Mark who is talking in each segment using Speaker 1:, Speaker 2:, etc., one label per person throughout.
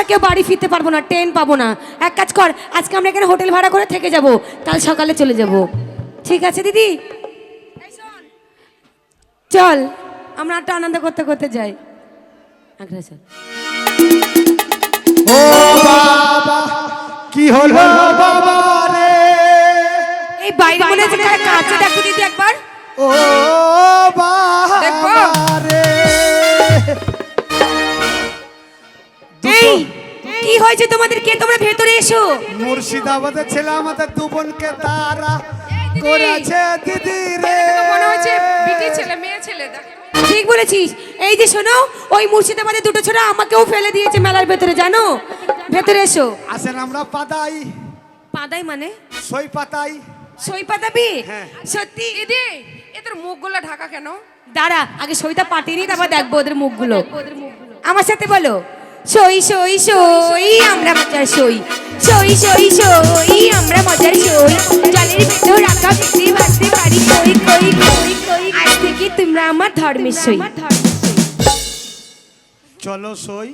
Speaker 1: কেউ বাড়ি ফিরতে পারবো না, ট্রেন পাবো না। এক কাজ কর, আজকে আমরা এখানে হোটেল ভাড়া করে থেকে যাব, কাল সকালে চলে যাব। ঠিক আছে দিদি, চল আমরা একটা আনন্দ করতে করতে যাই। আগ্রা চল।
Speaker 2: ও বাবা কি হলো বাবা রে,
Speaker 1: এই বাইরে মনে হচ্ছে কারা কাছে, দেখো দিদি একবার।
Speaker 2: ও বাবা রে।
Speaker 1: এই কি হয়েছে তোমাদের, কে তোমরা ভেতরে এসো।
Speaker 2: মুর্শিদাবাদের ছেলে আমাদের দু বোনকে তারা করেছে দিদি রে।
Speaker 3: মনে হচ্ছে বিটি ছেলে মেয়ে ছেলে।
Speaker 1: ঠিক বলেছিস। এই যে শোনো, ওই মুর্শিদাবাদের দুটো ছোড়া আমাকেও ফেলে দিয়েছে মেলার ভেতরে, জানো। ভেতরে এসো।
Speaker 2: আসেন আমরা পাতাই।
Speaker 1: পাদাই মানে
Speaker 2: সই পাতাই।
Speaker 1: সই পাতাবি?
Speaker 2: হ্যাঁ।
Speaker 1: সত্যি?
Speaker 3: দিদি এদের মুখগুলো ঢাকা কেন?
Speaker 1: দাঁড়া, আগে সইটা পাঠিয়ে নিই, তারপর দেখবো ওদের মুখগুলো। আমার সাথে বলো, সই সই সই আমরা মজার সই, সই সই সই আমরা মজার সই, জলের ভেতর রাখা বিক্রি ভাসতে পারি কই কই কই কই, আজ থেকে তোমরা আমার ধর্মের সই।
Speaker 2: চলো সই,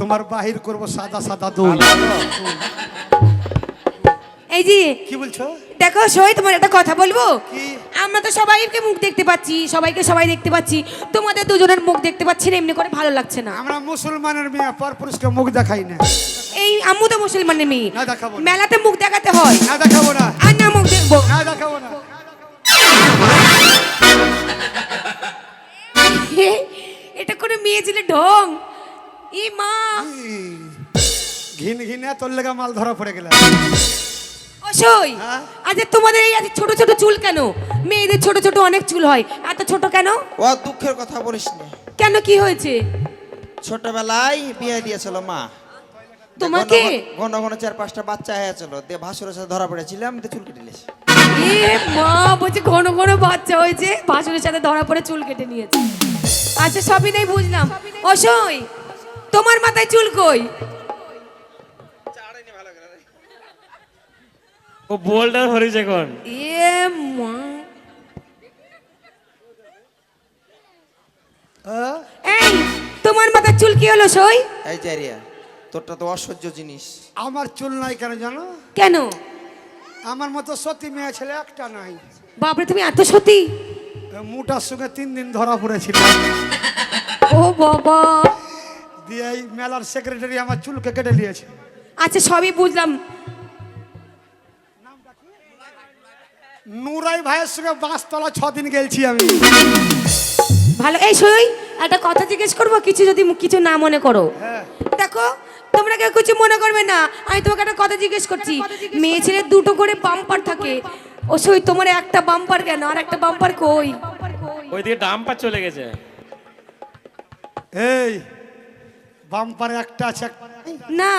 Speaker 2: তোমার বাহির করবো সাদা সাদা দুল।
Speaker 1: এই যে
Speaker 2: কি বলছো?
Speaker 1: দেখো সই, তোমার একটা কথা বলবো।
Speaker 2: কি?
Speaker 1: আমরা তো সবাইকে মুখ দেখতে পাচ্ছি, সবাইকে সবাই দেখতে পাচ্ছি, তোমাদের দুজনের মুখ দেখতে পাচ্ছি না, এমনি করে ভালো লাগছে না।
Speaker 2: আমরা মুসলমানের মেয়ে, পর পুরুষকে মুখ দেখাই না।
Speaker 1: এই আম্মু তো মুসলমানের মেয়ে,
Speaker 2: না দেখাবো না।
Speaker 1: মেলাতে মুখ দেখাতে হয়।
Speaker 2: না দেখাবো না।
Speaker 1: আর না মুখ দেখবো।
Speaker 2: না দেখাবো না।
Speaker 1: এটা কোনো মেয়ে ছেলে ঢং। ই মা,
Speaker 2: ঘিন ঘিনে তোর লেগা মাল ধরা পড়ে গেল।
Speaker 1: অসই।
Speaker 2: হ্যাঁ?
Speaker 1: আচ্ছা তোমাদের এই আজ ছোট ছোট চুল কেন? মেয়েদের ছোট ছোট অনেক চুল হয়, এত ছোট কেন?
Speaker 4: ও দুঃখের কথা বলিস না।
Speaker 1: কেন, কি হয়েছে?
Speaker 4: ছোটবেলায় বিয়ে দিয়েছিল মা
Speaker 1: তোমাকে?
Speaker 4: ঘন ঘন 4-5টা বাচ্চা হয়েছিল, দিয়ে ভাসুরের সাথে ধরা পড়েছিলাম, দিয়ে চুল কেটে নিয়েছি।
Speaker 1: এ মা, বলছে ঘন ঘন বাচ্চা হয়েছে, ভাসুরের সাথে ধরা পড়ে চুল কেটে নিয়েছে। আচ্ছা সবই নাই বুঝলাম। অসই, তোমার মাথায় চুল কই?
Speaker 5: ও বোল্ডার হরিছে এখন।
Speaker 1: এ মা, এই তোমার মাথায় চুল কি হলো সই?
Speaker 4: এই জারিয়া, তোরটা তো অসহ্য জিনিস।
Speaker 2: আমার চুল নাই কেন জানো?
Speaker 1: কেন?
Speaker 2: আমার মতো সতী মেয়ে ছেলে একটা নাই।
Speaker 1: বাপরে, তুমি এত সতী?
Speaker 2: মুটার সঙ্গে 3 দিন ধরা পড়েছিল।
Speaker 1: ও বাবা।
Speaker 2: দিয়ে এই মেলার সেক্রেটারি আমার চুলকে কেটে নিয়েছে।
Speaker 1: আচ্ছা সবই বুঝলাম।
Speaker 2: নুরাই ভাইয়ের সঙ্গে বাঁশতলা 6 দিন গেলছি আমি।
Speaker 1: ভালো। এই সই, একটা কথা জিজ্ঞেস করবো, কিছু যদি কিছু না মনে করো।
Speaker 2: হ্যাঁ।
Speaker 1: দেখো, তোমরা কেউ কিছু মনে করবে না, আমি তোমাকে একটা কথা জিজ্ঞেস করছি। মেয়ে ছেলে দুটো করে বাম্পার থাকে, ও সই তোমার একটা বাম্পার কেন, আর একটা বাম্পার কই?
Speaker 5: ওইদিকে ডাম্পার চলে গেছে।
Speaker 2: এই বাম্পারে একটা আছে।
Speaker 1: না।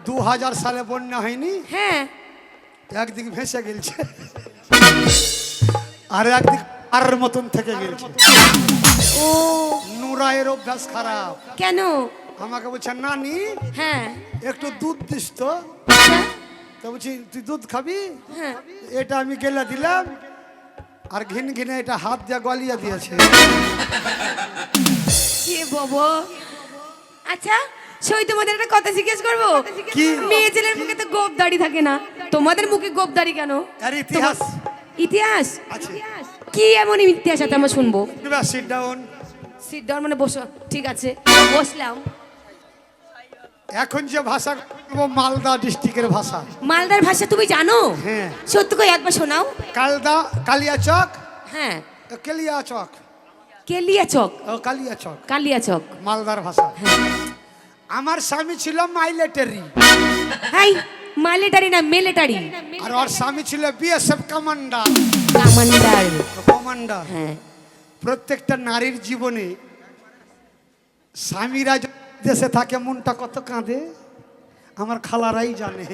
Speaker 2: 2000 সালে বন্যা হয়নি?
Speaker 1: হ্যাঁ।
Speaker 2: একদিক ভেসে গেলছে, আর একদিক আর মতন থেকে গেলছে।
Speaker 1: ও
Speaker 2: নুরাইয়ের অভ্যাস খারাপ।
Speaker 1: কেন?
Speaker 2: আমাকে বলছে নানি
Speaker 1: হ্যাঁ।
Speaker 2: একটু দুধ দিস তো। তো বলছি তুই দুধ খাবি?
Speaker 1: হ্যাঁ।
Speaker 2: এটা আমি গেলে দিলাম, আর ঘিন ঘিনে এটা হাত দিয়ে গলিয়ে দিয়েছে।
Speaker 1: এ বাবা। আচ্ছা সই, তোমাদের একটা কথা জিজ্ঞেস করবো।
Speaker 2: কি?
Speaker 1: মেয়ে ছেলের মুখে তো গোপ দাড়ি থাকে না, তোমাদের মুখে গোপ দাড়ি কেন?
Speaker 2: আর ইতিহাস
Speaker 1: ইতিহাস
Speaker 2: আছে।
Speaker 1: কি এমন ইতিহাস আছে আমরা শুনবো?
Speaker 2: Sit down.
Speaker 1: সিট ডাউন মানে বসো। ঠিক আছে, বসলাম।
Speaker 2: এখন যে ভাষা বলবো মালদা ডিস্ট্রিক্টের ভাষা।
Speaker 1: মালদার ভাষা তুমি জানো?
Speaker 2: হ্যাঁ।
Speaker 1: সত্যি করে একবার শোনাও।
Speaker 2: কালদা, কালিয়াচক,
Speaker 1: হ্যাঁ।
Speaker 2: কেলিয়াচক,
Speaker 1: কেলিয়াচক,
Speaker 2: ও কালিয়াচক
Speaker 1: কালিয়াচক।
Speaker 2: মালদার ভাষা। আমার স্বামী ছিল মাইলেটারি,
Speaker 1: হাই, মাইলেটারি না মিলিটারি।
Speaker 2: আর ওর স্বামী ছিল বিএসএফ কমান্ডার।
Speaker 1: কমান্ডার।
Speaker 2: কমান্ডার।
Speaker 1: হ্যাঁ।
Speaker 2: প্রত্যেকটা নারীর জীবনে স্বামীরা যখন দেশে থাকে মনটা কত কাঁদে আমার খালারাই জানে।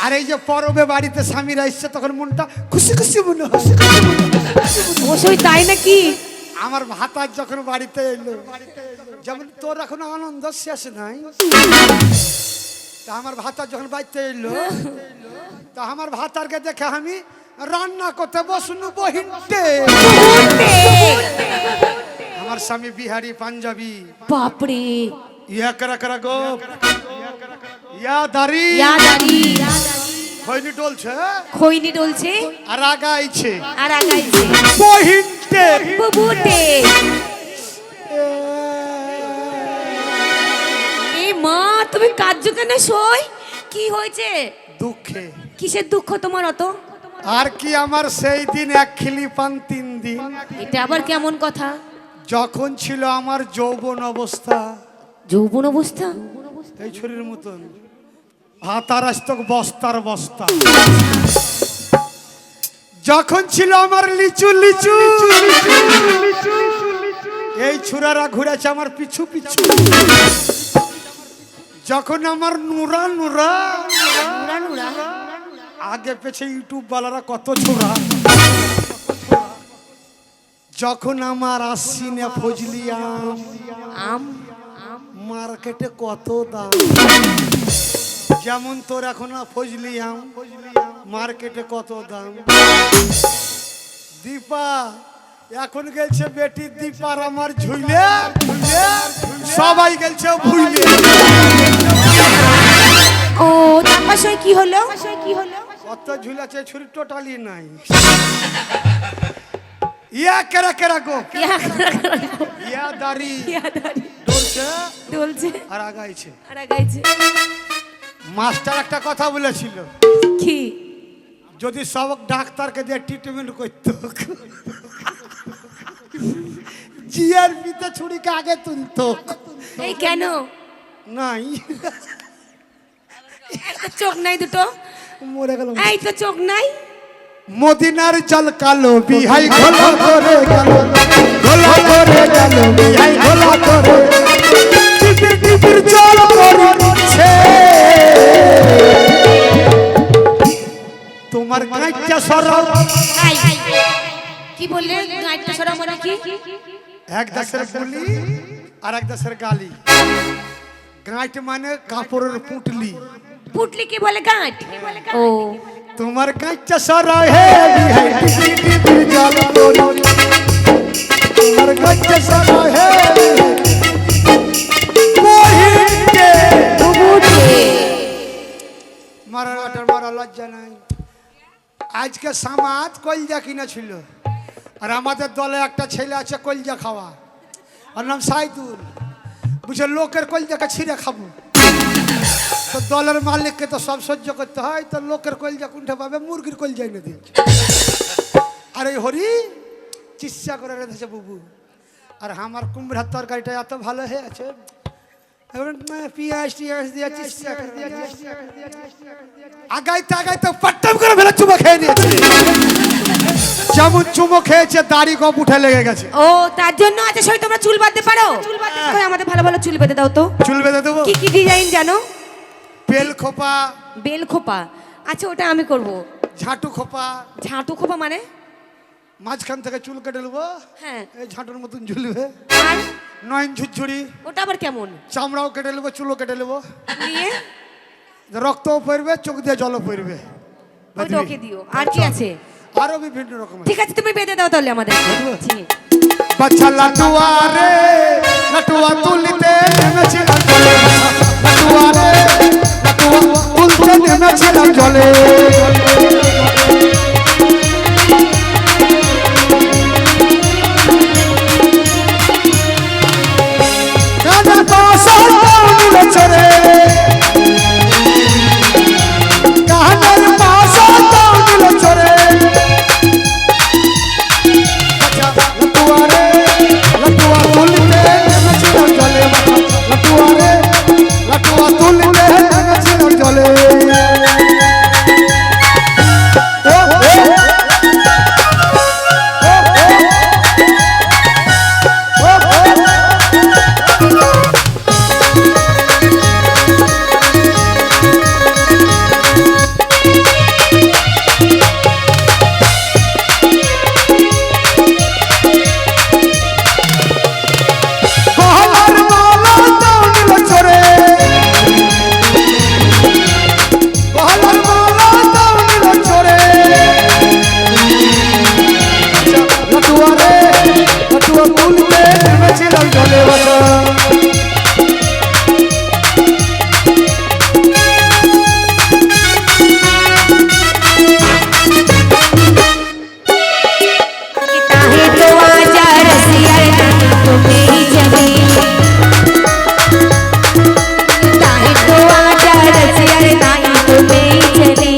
Speaker 2: আর এই যে পরবে বাড়িতে স্বামীরা এসছে তখন মনটা খুশি খুশি মনে হয়।
Speaker 1: অবশ্যই তাই নাকি?
Speaker 2: আমার ভাতার যখন বাড়িতে এলো, যেমন তোর এখন আনন্দ শেষ নাই, তা আমার ভাতার যখন বাড়িতে এলো, তা আমার ভাতারকে দেখে আমি রান্না করতে বসনু বহিনতে।
Speaker 1: বলতে।
Speaker 2: আমার স্বামী বিহারি পাঞ্জাবি।
Speaker 1: বাপরে,
Speaker 2: ইয়া করা করা গো ইয়া দাড়ি
Speaker 1: ইয়াদারি
Speaker 2: খৈনি ডলছে
Speaker 1: খৈনি ডলছে
Speaker 2: আর আগাইছে
Speaker 1: আর আগাইছে
Speaker 2: বহিনতে
Speaker 1: বুবুটে এ মা তুমি কাঁদছো কেন সই কি হয়েছে
Speaker 2: দুঃখে
Speaker 1: কিসের দুঃখ তোমার অত
Speaker 2: আর কি আমার সেই দিন এক খিলি পান 3 দিন
Speaker 1: এটা আবার কেমন কথা
Speaker 2: যখন ছিল আমার যৌবন অবস্থা
Speaker 1: যৌবন অবস্থা
Speaker 2: এই ছুরির মতন ভাতার আসতক বস্তার বস্তা যখন ছিল আমার লিচু লিচু এই ছুরারা ঘুরেছে আমার পিছু পিছু যখন আমার নুরা নুরা
Speaker 1: নুরা নুরা
Speaker 2: আগে পেছে ইউটিউব বালারা কত ছোড়া যখন আমার আশ্বিনে ফজলি আম
Speaker 1: আম
Speaker 2: মার্কেটে কত দাম যেমন তোর এখন ফজলি আম মার্কেটে কত দাম দীপা এখন গেছে বেটি দীপার আমার ঝুলে সবাই গেছে ভুলে
Speaker 1: ও তারপর সই কি হলো কি হলো
Speaker 2: কত ঝুলেছে ছুরি টোটালি নাই ইয়া কেরা কেরা গো ইয়া দাড়ি
Speaker 1: ইয়াদারি
Speaker 2: ডলছে
Speaker 1: ডলছে
Speaker 2: আর আগাইছে
Speaker 1: আর আগাইছে
Speaker 2: মাস্টার একটা কথা বলেছিল
Speaker 1: কি
Speaker 2: যদি সব ডাক্তারকে দিয়ে ট্রিটমেন্ট করতো জিআরপিতে ছুরিকে আগে তুলতো
Speaker 1: এই কেন
Speaker 2: নাই
Speaker 1: একটা চোখ নাই দুটো
Speaker 2: মরে গেল
Speaker 1: এই তো চোখ নাই
Speaker 2: মদিনার জল কালো বিহাই ঘোলা করে গেল ঘোলা করে গেল বিহাই ঘোলা করে টিপির টিপির জল পড়ছে তোমার কাঁচা সরব
Speaker 1: এই, কি বললে গাইডটা সরা মানে কি
Speaker 2: এক দেশের গুলি আর এক দেশের গালি গাঁট মানে কাপড়ের পুটলি
Speaker 1: পুটলি কি বলে গাঁট ও
Speaker 2: তোমার কাঁচা সরা হে বিহাই টিপির টিপির জল পড়ছে তোমার কাঁচা সরা হে বহিকে
Speaker 1: বুবুটে
Speaker 2: মারার ওটার মারা লজ্জা নাই আজকে সামাদ কলজা কিনা ছিল আর আমাদের দলে একটা ছেলে আছে কলজা খাওয়া ওর নাম সাইদুল বুঝে লোকের কলজাকে ছিঁড়ে খাবো তো দলের মালিককে তো সব সহ্য করতে হয় তো লোকের কলজা কোনটা পাবে মুরগির কলজা এনে দিয়ে আর এই হরি চিৎসা করে রেখেছে বুবু আর আমার কুমড়ার তরকারিটা এত ভালো হয়ে আছে পিঁয়াজ টিয়াজ দিয়ে চিৎসা করে আগাইতে পাট্টাম করে ফেলে চুমো খেয়ে নিয়েছে যেমন চুমো খেয়েছে দাড়ি গপ উঠে লেগে গেছে
Speaker 1: ও তার জন্য আছে সই তোমরা চুল বাঁধতে পারো কই আমাদের ভালো ভালো চুল বেঁধে দাও তো
Speaker 2: চুল বেঁধে দেবো
Speaker 1: কি কি ডিজাইন জানো
Speaker 2: বেল খোপা
Speaker 1: বেল খোপা আচ্ছা ওটা আমি করব
Speaker 2: ঝাঁটু খোপা
Speaker 1: ঝাঁটু খোপা মানে
Speaker 2: মাঝখান থেকে চুল কেটে নেবো
Speaker 1: হ্যাঁ
Speaker 2: এই ঝাঁটুর মতন ঝুলবে
Speaker 1: আর
Speaker 2: নয়ন ঝুরঝুরি
Speaker 1: ওটা আবার কেমন
Speaker 2: চামড়াও কেটে নেবো চুলও কেটে নেবো
Speaker 1: নিয়ে
Speaker 2: রক্তও পড়বে চোখ দিয়ে জলও পড়বে
Speaker 1: ওটা ওকে দিও আর কি আছে
Speaker 2: আরো বিভিন্ন রকম
Speaker 1: ঠিক আছে তুমি বেঁধে দাও তাহলে আমাদের জি।
Speaker 2: বাচ্চা লাটুয়া রে লাটুয়া তুলতে নেমেছিলাম জলে লাটুয়া রে লাটুয়া তুলতে নেমেছিলাম জলে কানের পাশে টাউনিলে চড়ে কানের পাশে টাউনিলে চড়ে লাটুয়া রে লাটুয়া তুলতে নেমেছিলাম জলে লাটুয়া রে লাটুয়া তুলতে নেমেছিলাম জলে গহনার মালা টাউনিলে চড়ে গহনার মালা টাউনিলে চড়ে লাটুয়া রে লাটুয়া তুলতে নেমেছিলাম জলে বাসা
Speaker 1: तुम्हें चले ताई तो आजा रसिया रे ताई तुम्हें चले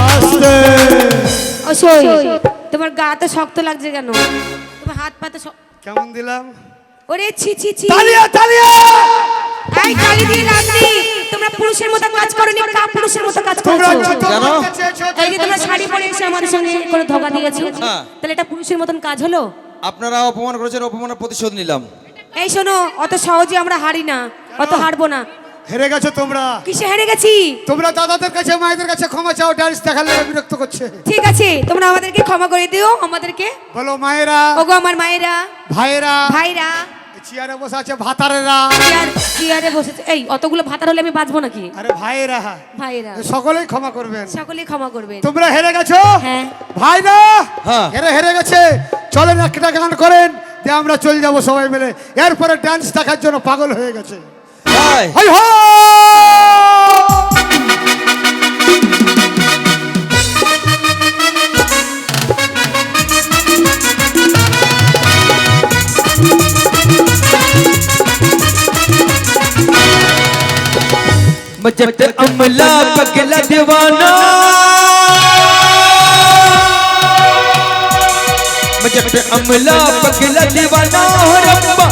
Speaker 2: আস্তে
Speaker 1: ও সই তোমার গা তো শক্ত লাগছে কেন তোমার হাত পা তো
Speaker 2: কেমন দিলাম
Speaker 1: ওরে ছি ছি ছি
Speaker 2: তালিয়া তালিয়া
Speaker 1: এই কালি দিয়ে লাভ নেই তোমরা পুরুষের মতো কাজ করোনি কা পুরুষের মতো কাজ
Speaker 2: তোমরা
Speaker 1: করছো
Speaker 2: যত
Speaker 4: কেন?
Speaker 2: করতে চেয়েছো,
Speaker 1: এই যে তোমরা শাড়ি পরে এসে আমাদের সঙ্গে কোনো ধোকা দিয়েছো
Speaker 4: হ্যাঁ।
Speaker 1: তাহলে এটা পুরুষের মতন কাজ হলো
Speaker 4: আপনারা অপমান করেছেন, অপমানের প্রতিশোধ নিলাম।
Speaker 1: এই শোনো অত সহজে আমরা হারি না অত হারবো না
Speaker 2: হেরে গেছো তোমরা।
Speaker 1: কিসে হেরে গেছি
Speaker 2: তোমরা দাদাদের কাছে মায়েদের কাছে ক্ষমা চাও, ডান্স দেখার লেগে বিরক্ত করছে।
Speaker 1: ঠিক আছে তোমরা আমাদেরকে ক্ষমা করে দিও আমাদেরকে
Speaker 2: বলো মায়েরা,
Speaker 1: ওগো আমার মায়েরা
Speaker 2: ভাইয়েরা,
Speaker 1: ভাইরা
Speaker 2: চেয়ারে বসে আছে ভাতারেরা,
Speaker 1: চেয়ারে বসেছে এই অতগুলো ভাতার হলে আমি বাঁচবো নাকি
Speaker 2: আরে ভাইয়েরা,
Speaker 1: ভাইরা
Speaker 2: সকলেই ক্ষমা করবেন।
Speaker 1: সকলেই ক্ষমা করবে
Speaker 2: তোমরা হেরে গেছো
Speaker 1: হ্যাঁ
Speaker 2: ভাইরা,
Speaker 4: হ্যাঁ।
Speaker 2: হেরে গেছে। চলেন একটা গান করেন যে আমরা চলে যাব সবাই মিলে। এরপরে ডান্স দেখার জন্য পাগল হয়ে গেছে।
Speaker 4: তাই
Speaker 2: হাই হো
Speaker 6: मजट अमला पगला दीवाना मजट अमला पगला दीवाना हो रब्बा